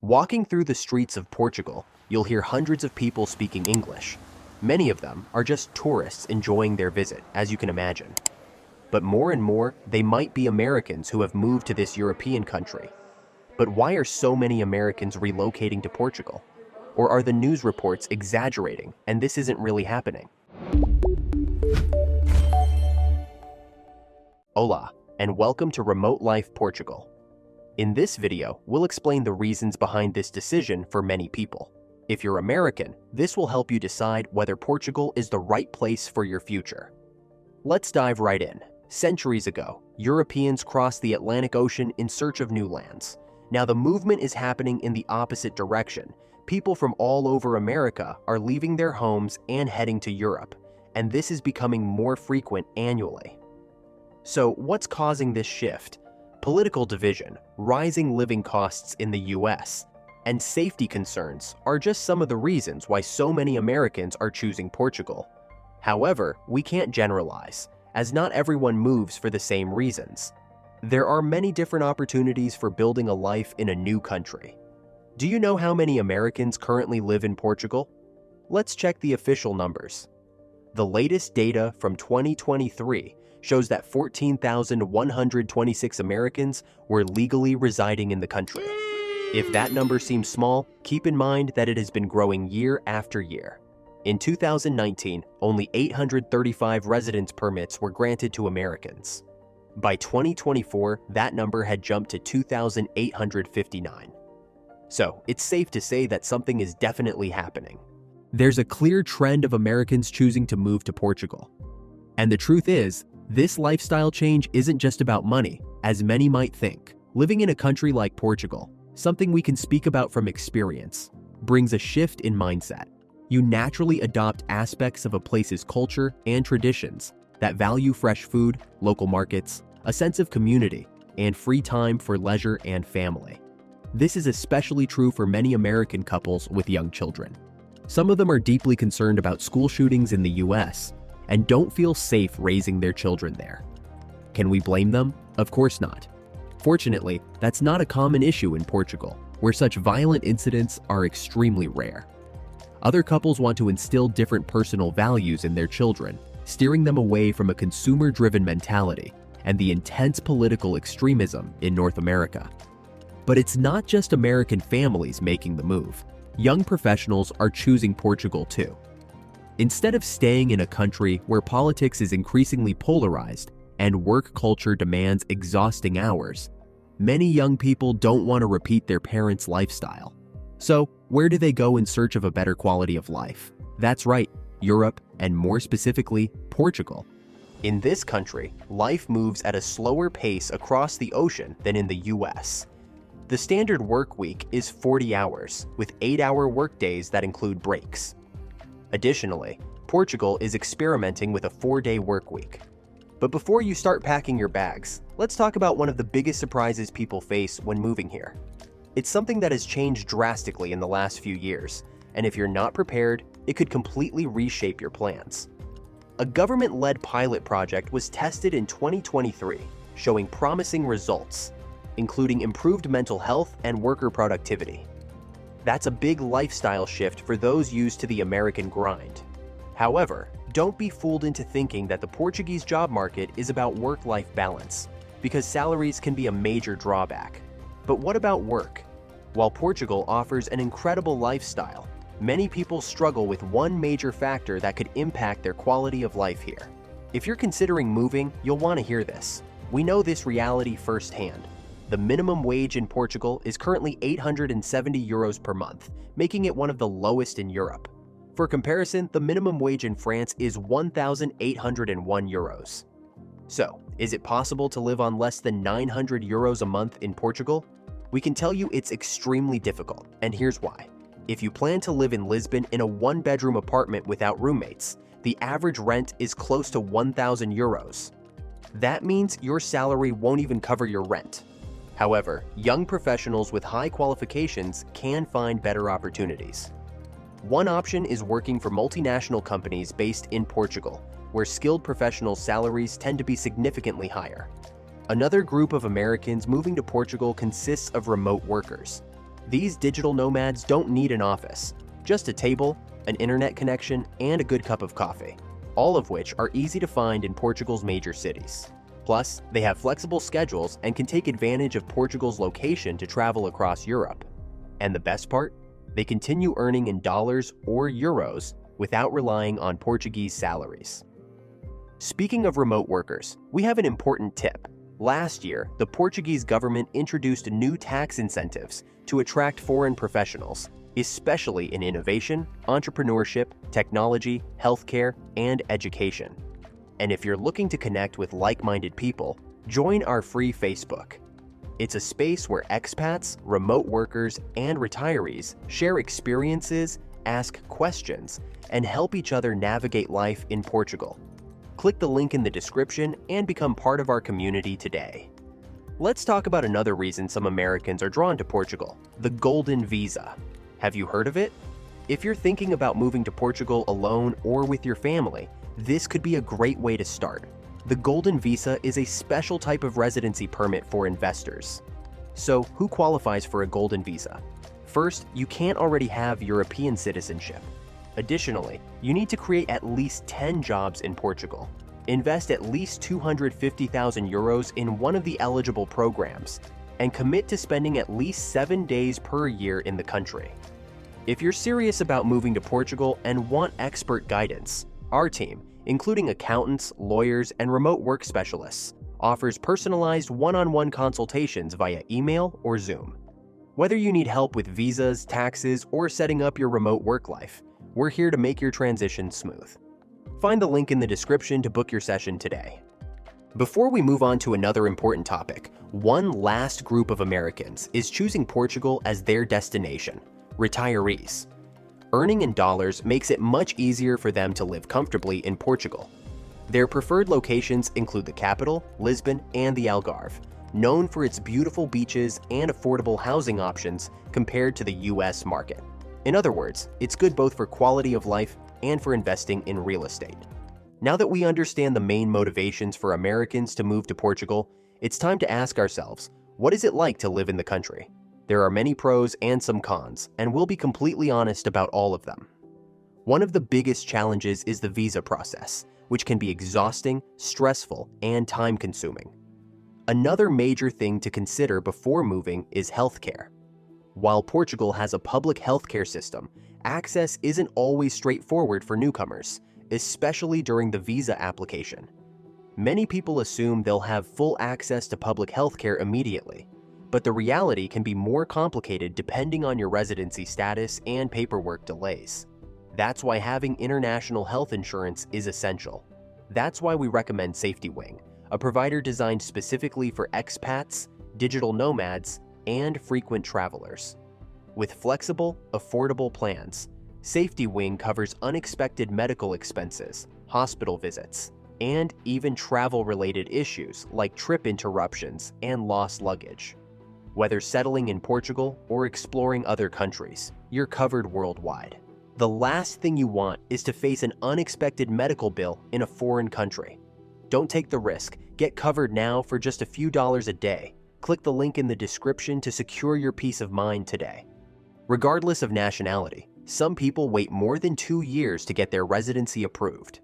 Walking through the streets of Portugal, you'll hear hundreds of people speaking English. Many of them are just tourists enjoying their visit, as you can imagine. But more and more, they might be Americans who have moved to this European country. But why are so many Americans relocating to Portugal? Or are the news reports exaggerating and this isn't really happening? Hola, and welcome to Remote Life Portugal. In this video, we'll explain the reasons behind this decision for many people. If you're American, this will help you decide whether Portugal is the right place for your future. Let's dive right in. Centuries ago, Europeans crossed the Atlantic Ocean in search of new lands. Now the movement is happening in the opposite direction. People from all over America are leaving their homes and heading to Europe, and this is becoming more frequent annually. So what's causing this shift? Political division, rising living costs in the US, and safety concerns are just some of the reasons why so many Americans are choosing Portugal. However, we can't generalize, as not everyone moves for the same reasons. There are many different opportunities for building a life in a new country. Do you know how many Americans currently live in Portugal? Let's check the official numbers. The latest data from 2023 shows that 14,126 Americans were legally residing in the country. If that number seems small, keep in mind that it has been growing year after year. In 2019, only 835 residence permits were granted to Americans. By 2024, that number had jumped to 2,859. So, it's safe to say that something is definitely happening. There's a clear trend of Americans choosing to move to Portugal. And the truth is, this lifestyle change isn't just about money, as many might think. Living in a country like Portugal, something we can speak about from experience, brings a shift in mindset. You naturally adopt aspects of a place's culture and traditions that value fresh food, local markets, a sense of community, and free time for leisure and family. This is especially true for many American couples with young children. Some of them are deeply concerned about school shootings in the US, and don't feel safe raising their children there. Can we blame them? Of course not. Fortunately, that's not a common issue in Portugal, where such violent incidents are extremely rare. Other couples want to instill different personal values in their children, steering them away from a consumer-driven mentality and the intense political extremism in North America. But it's not just American families making the move. Young professionals are choosing Portugal too. Instead of staying in a country where politics is increasingly polarized and work culture demands exhausting hours, many young people don't want to repeat their parents' lifestyle. So, where do they go in search of a better quality of life? That's right, Europe, and more specifically, Portugal. In this country, life moves at a slower pace across the ocean than in the US. The standard work week is 40 hours, with 8-hour workdays that include breaks. Additionally, Portugal is experimenting with a 4-day work week. But before you start packing your bags, let's talk about one of the biggest surprises people face when moving here. It's something that has changed drastically in the last few years, and if you're not prepared, it could completely reshape your plans. A government-led pilot project was tested in 2023, showing promising results, including improved mental health and worker productivity. That's a big lifestyle shift for those used to the American grind. However, don't be fooled into thinking that the Portuguese job market is about work-life balance, because salaries can be a major drawback. But what about work? While Portugal offers an incredible lifestyle, many people struggle with one major factor that could impact their quality of life here. If you're considering moving, you'll want to hear this. We know this reality firsthand. The minimum wage in Portugal is currently 870 euros per month, making it one of the lowest in Europe. For comparison, the minimum wage in France is 1,801 euros. So, is it possible to live on less than 900 euros a month in Portugal? We can tell you it's extremely difficult, and here's why. If you plan to live in Lisbon in a one-bedroom apartment without roommates, the average rent is close to 1,000 euros. That means your salary won't even cover your rent. However, young professionals with high qualifications can find better opportunities. One option is working for multinational companies based in Portugal, where skilled professional salaries tend to be significantly higher. Another group of Americans moving to Portugal consists of remote workers. These digital nomads don't need an office, just a table, an internet connection, and a good cup of coffee, all of which are easy to find in Portugal's major cities. Plus, they have flexible schedules and can take advantage of Portugal's location to travel across Europe. And the best part? They continue earning in dollars or euros without relying on Portuguese salaries. Speaking of remote workers, we have an important tip. Last year, the Portuguese government introduced new tax incentives to attract foreign professionals, especially in innovation, entrepreneurship, technology, healthcare, and education. And if you're looking to connect with like-minded people, join our free Facebook. It's a space where expats, remote workers, and retirees share experiences, ask questions, and help each other navigate life in Portugal. Click the link in the description and become part of our community today. Let's talk about another reason some Americans are drawn to Portugal: the Golden Visa. Have you heard of it? If you're thinking about moving to Portugal alone or with your family, this could be a great way to start. The Golden Visa is a special type of residency permit for investors. So, who qualifies for a Golden Visa? First, you can't already have European citizenship. Additionally, you need to create at least 10 jobs in Portugal, invest at least 250,000 euros in one of the eligible programs, and commit to spending at least 7 days per year in the country. If you're serious about moving to Portugal and want expert guidance, our team, including accountants, lawyers, and remote work specialists, offers personalized one-on-one consultations via email or Zoom. Whether you need help with visas, taxes, or setting up your remote work life, we're here to make your transition smooth. Find the link in the description to book your session today. Before we move on to another important topic, one last group of Americans is choosing Portugal as their destination: retirees. Earning in dollars makes it much easier for them to live comfortably in Portugal. Their preferred locations include the capital, Lisbon, and the Algarve, known for its beautiful beaches and affordable housing options compared to the US market. In other words, it's good both for quality of life and for investing in real estate. Now that we understand the main motivations for Americans to move to Portugal, it's time to ask ourselves, what is it like to live in the country? There are many pros and some cons, and we'll be completely honest about all of them. One of the biggest challenges is the visa process, which can be exhausting, stressful, and time-consuming. Another major thing to consider before moving is healthcare. While Portugal has a public healthcare system, access isn't always straightforward for newcomers, especially during the visa application. Many people assume they'll have full access to public healthcare immediately, but the reality can be more complicated depending on your residency status and paperwork delays. That's why having international health insurance is essential. That's why we recommend Safety Wing, a provider designed specifically for expats, digital nomads, and frequent travelers. With flexible, affordable plans, Safety Wing covers unexpected medical expenses, hospital visits, and even travel-related issues like trip interruptions and lost luggage. Whether settling in Portugal or exploring other countries, you're covered worldwide. The last thing you want is to face an unexpected medical bill in a foreign country. Don't take the risk. Get covered now for just a few dollars a day. Click the link in the description to secure your peace of mind today. Regardless of nationality, some people wait more than 2 years to get their residency approved.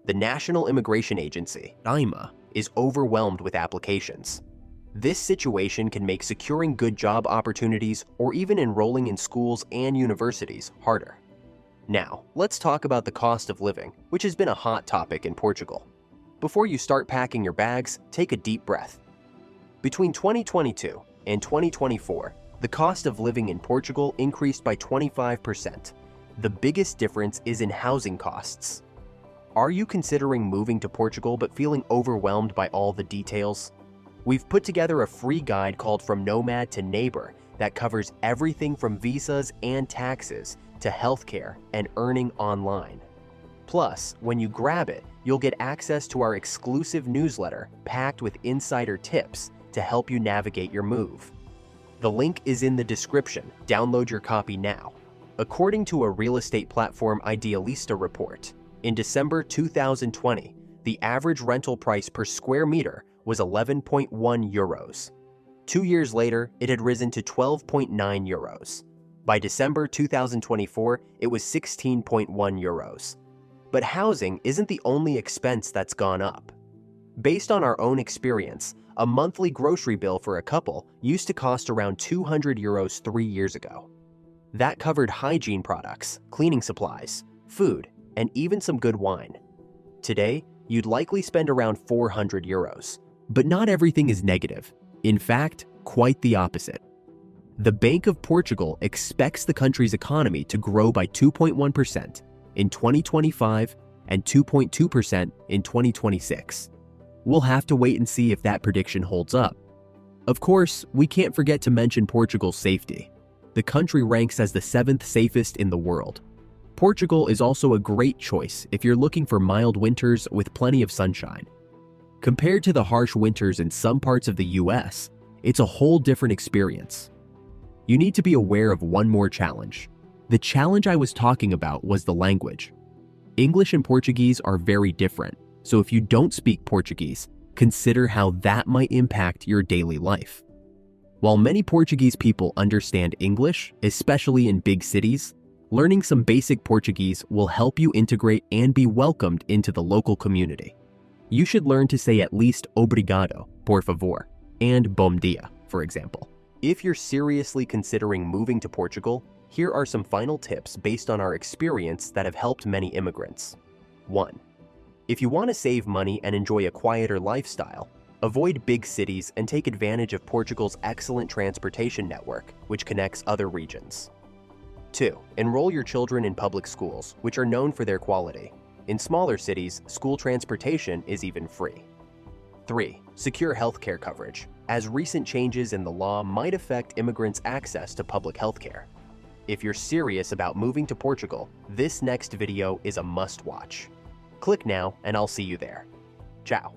The National Immigration Agency, IMA, is overwhelmed with applications. This situation can make securing good job opportunities or even enrolling in schools and universities harder. Now, let's talk about the cost of living, which has been a hot topic in Portugal. Before you start packing your bags, take a deep breath. Between 2022 and 2024, the cost of living in Portugal increased by 25%. The biggest difference is in housing costs. Are you considering moving to Portugal but feeling overwhelmed by all the details? We've put together a free guide called From Nomad to Neighbor that covers everything from visas and taxes to healthcare and earning online. Plus, when you grab it, you'll get access to our exclusive newsletter packed with insider tips to help you navigate your move. The link is in the description. Download your copy now. According to a real estate platform Idealista report, in December 2020, the average rental price per square meter was 11.1 euros. 2 years later, it had risen to 12.9 euros. By December 2024, it was 16.1 euros. But housing isn't the only expense that's gone up. Based on our own experience, a monthly grocery bill for a couple used to cost around 200 euros 3 years ago. That covered hygiene products, cleaning supplies, food, and even some good wine. Today, you'd likely spend around 400 euros. But not everything is negative. In fact, quite the opposite. The Bank of Portugal expects the country's economy to grow by 2.1% in 2025 and 2.2% in 2026. We'll have to wait and see if that prediction holds up. Of course, we can't forget to mention Portugal's safety. The country ranks as the 7th safest in the world. Portugal is also a great choice if you're looking for mild winters with plenty of sunshine. Compared to the harsh winters in some parts of the US, it's a whole different experience. You need to be aware of one more challenge. The challenge I was talking about was the language. English and Portuguese are very different, so if you don't speak Portuguese, consider how that might impact your daily life. While many Portuguese people understand English, especially in big cities, learning some basic Portuguese will help you integrate and be welcomed into the local community. You should learn to say at least obrigado, por favor, and bom dia, for example. If you're seriously considering moving to Portugal, here are some final tips based on our experience that have helped many immigrants. 1. If you want to save money and enjoy a quieter lifestyle, avoid big cities and take advantage of Portugal's excellent transportation network, which connects other regions. 2. Enroll your children in public schools, which are known for their quality. In smaller cities, school transportation is even free. 3. Secure healthcare coverage, as recent changes in the law might affect immigrants' access to public healthcare. If you're serious about moving to Portugal, this next video is a must-watch. Click now and I'll see you there. Ciao.